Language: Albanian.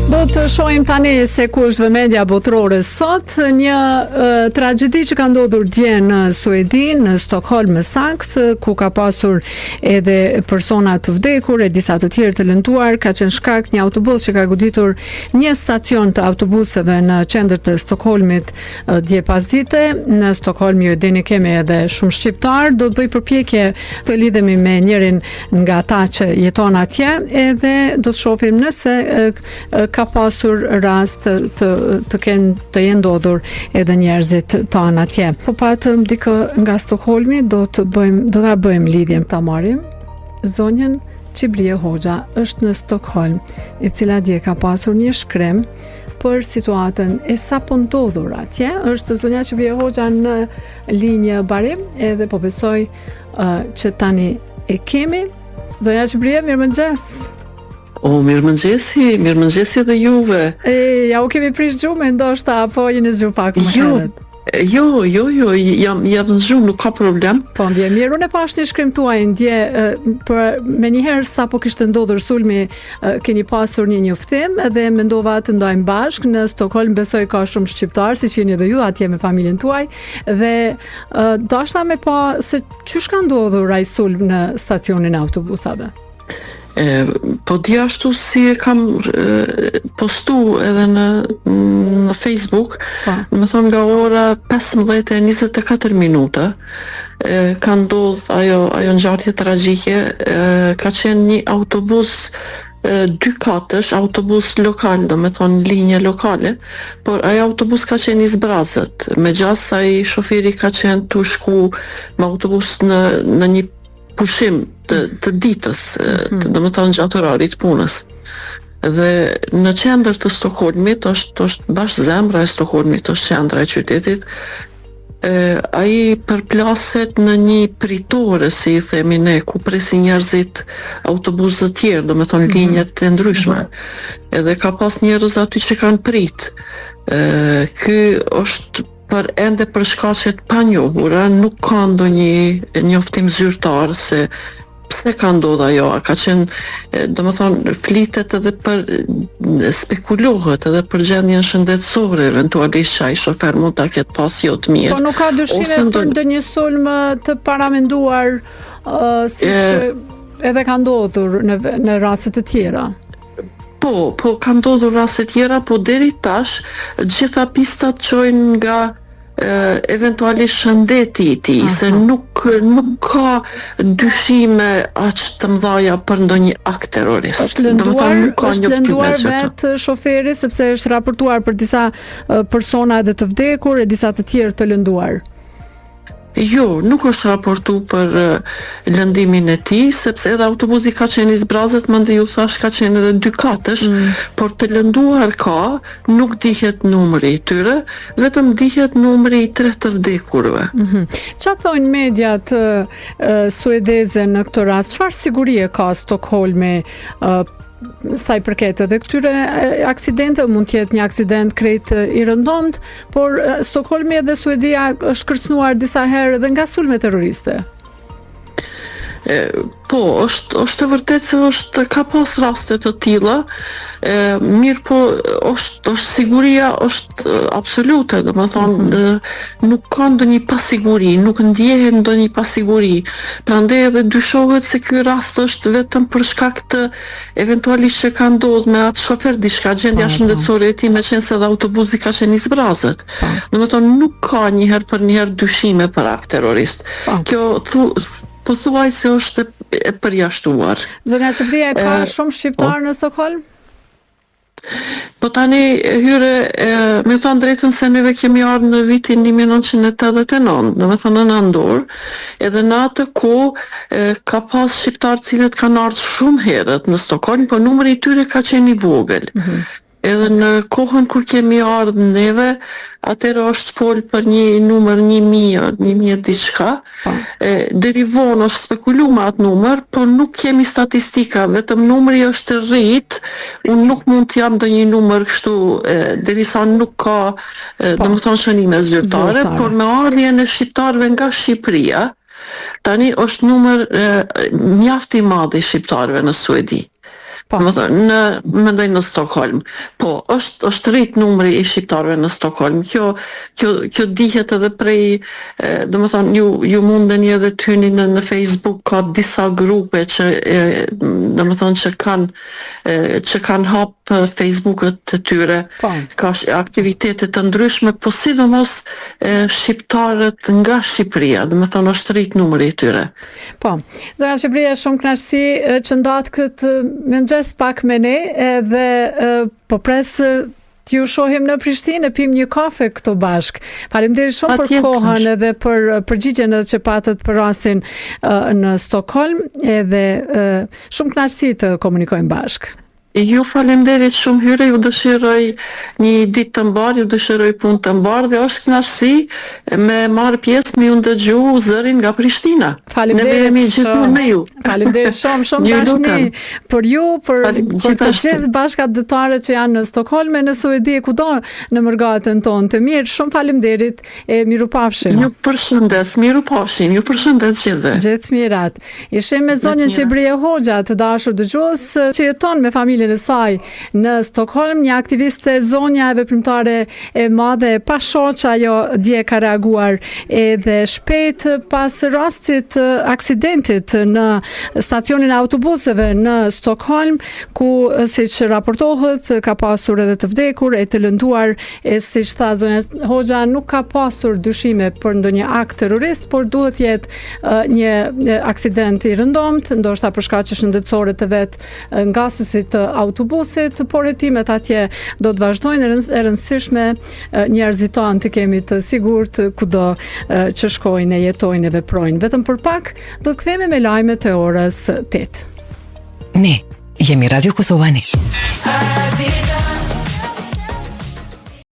Do të shohim tani se ku është vëmendja botërore sot. Një tragjedi që ka ndodhur dje në Suedi, në Stockholm më saktë, ku ka pasur edhe persona të vdekur e disa të tjerë të lënduar, ka qenë shkak një autobus që ka goditur një stacion të autobuseve në qendër të Stockholmit dje pasdite. Në Stockholm ju e dini kemi edhe shumë shqiptar. Do të bëj përpjekje të lidhemi me njërin nga ata që jeton atje, edhe do të shohim nëse ka pasur rast të jenë ndodhur edhe njerëzit tanë atje. Po patëm dikë nga Stockholmi, do ta bëjmë lidhjen, ta marrim zonjën Qibrie Hoxha, është në Stockholm, e cila dje ka pasur një shkrim për situatën e sapo ndodhur atje. Është zonja Qibrie Hoxha në linjë barim, edhe po besoj që tani e kemi. Zonja Qibrie, mirëmëngjes. Mirëmëngjesi dhe juve. Ja u kemi prish gjumë, ndoshta, apo jeni zgju pak më herët? Jo, jam zgju, nuk ka problem. Po, mbje mirë, unë e pash një shkrim tuaj ndje, për me njëherë sa po kishte ndodhur sulmi, keni pasur një njoftim, edhe mendova të ndajmë bashk në Stockholm, besoj ka shumë shqiptar, si që jeni edhe ju atje me familjen tuaj, dhe dashta me pa se çysh ka ndodhur ai sulm në stacionin e autobusave. Po ashtu si e kam postu edhe në Facebook, më thonë nga ora 15:24 ka ndodh ajo ngjarje tragjike. Ka qenë një autobus 2 katësh, autobus lokal, do me thonë linje lokale, por ajo autobus ka qenë i zbrazët, me gjas ai shoferi ka qenë tu shku me autobus në një pushim të ditës, do me thonë gjatë orarit punës. Dhe në qendër të Stockholmit, është bashkë zemra e Stockholmit, është qendra e qytetit, ai përplaset në një pritore, si i themi ne, ku presin njerëzit autobusët tjerë, do me thonë linjet e ndryshme. Edhe ka pas njerëz aty që kanë prit. Ky është ende për shkaqet pa njohura, nuk ka ndonjë njoftim zyrtar se pse ka ndodhur ajo. Ka qenë, domethënë, flitet edhe për spekulohet edhe për gjendjen shëndetësore, eventualisht ai shofer mund ta ketë pas jo të mirë. Po nuk ka dyshime për ndonjë sulm të paramenduar, siç edhe ka ndodhur në raste të tjera. Po ka ndodhur raste tjera, po deri tash gjitha pistat çojnë nga eventualisht shëndeti i tij, se nuk ka dyshime aq të mëdha për ndonjë akt terrorist. Është lënduar vetë shoferi, sepse është raportuar për disa persona edhe të vdekur e disa të tjerë të lënduar. Jo, nuk është raportu për lëndimin e tij, sepse edhe autobusi ka qenë i zbrazët, mandej ju thash ka qenë edhe 2 katësh, por të lënduar ka, nuk dihet numri i tyre, vetëm dihet numri i 3 të vdekurve. Çfarë thonë mediat suedeze në këtë rast? Çfarë sigurie ka Stockholmi sa i përket edhe këtyre aksidente? Mund të jetë një aksident krejt i rëndomt, por Stockholmi edhe Suedia është kërcënuar disa herë edhe nga sulme terroriste. Po, është e vërtet se ka pas raste të tilla, mirë po është siguria është absolute, do më thonë, nuk ka ndonjë pasiguri, nuk ndjehet ndonjë pasiguri. Prandaj edhe dyshohet se ky rast është vetëm për shkak të eventualisht që ka ndodhur me atë shofer diçka, gjendja shëndetësore e tij, meqense edhe autobusi ka qenë i zbrazët. Do më thonë, nuk ka njëherë për njëherë dyshime për akt terrorist. Kjo po thuaj se është e përjashtuar. Zonja Qibrie, ka shumë shqiptar në Stockholm? Po tani hyre, me të drejtën se neve kemi ardhur në vitin 1989, do me thonë në nëndor, edhe në atë kohë ka pas shqiptar cilët kanë ardhur shumë herët në Stockholm, po numri i tyre ka qenë i vogël. Edhe në kohën kur kemi ardhur neve, atëherë është fol për një numër 1000 diçka. Deri vonë është spekuluar me atë numër, por nuk kemi statistika, vetëm numri është rrit. Unë nuk mund të jap ndonjë numër kështu, derisa nuk ka, domethënë, shënime zyrtare, por me ardhjen e shqiptarëve nga Shqipëria, tani është numër mjaft i madh i shqiptarëve në Suedi. Po. Mendoj në Stockholm. Po, është rrit numri i shqiptarëve në Stockholm. Kjo dihet edhe prej, domethënë ju mundeni edhe të hyni në Facebook, ka disa grupe që domethënë që kanë hap Facebookët të tyre. Po. Ka aktivitete të ndryshme, po sidomos shqiptarët nga Shqipëria, domethënë është rrit numri i tyre. Po, Zona Shqipëria shumë kënaqësi që ndatë këtë mëngjes pak me ne edhe po pres t'ju shohim në Prishtinë, pim një kafe këtu bashk. Faleminderit shumë për kohën edhe për përgjigjen edhe që patët për rastin në Stockholm edhe shumë kënaqësi të komunikojmë bashk. Ju faleminderit shumë Hyre, ju dëshiroj një ditë të mbarë, ju dëshiroj punë të mbarë dhe është kënaqësi me marrë pjesë me ju ndëgju zërin nga Prishtina. Faleminderit shumë me ju. Faleminderit shumë dashni për ju, për të gjithë bashkëdhetarët që janë në Stockholm e në Suedi, kudo në mërgatën tonë të mirë. Shumë faleminderit e mirupafshim. Ju përshëndes, mirupafshim, ju përshëndes gjithëve. Gjithë mirat. Ishim me zonjën Qebria Hoxha, të dashur dëgjues që jeton me familjen e saj në Stockholm, një aktiviste zonja e veprimtare e madhe, pa shoq ajo dje ka reaguar edhe shpejt pas rastit aksidentit në stacionin e autobuseve në Stockholm, ku siç raportohet ka pasur edhe të vdekur e të lënduar, siç tha zonja Hoxha, nuk ka pasur dyshime për ndonjë akt terrorist, por duhet jetë një aksident i rëndomt, ndoshta për shkaqe shëndetësore të vet ngasësit të autobusit, por hetimet atje do të vazhdojnë, e rëndësishme njerëzit tanë të kemi të sigurt kudo që shkojnë, jetojnë e veprojnë. Vetëm për pak do të kthehemi me lajmet e orës 8. Ne jemi Radio Kosovani.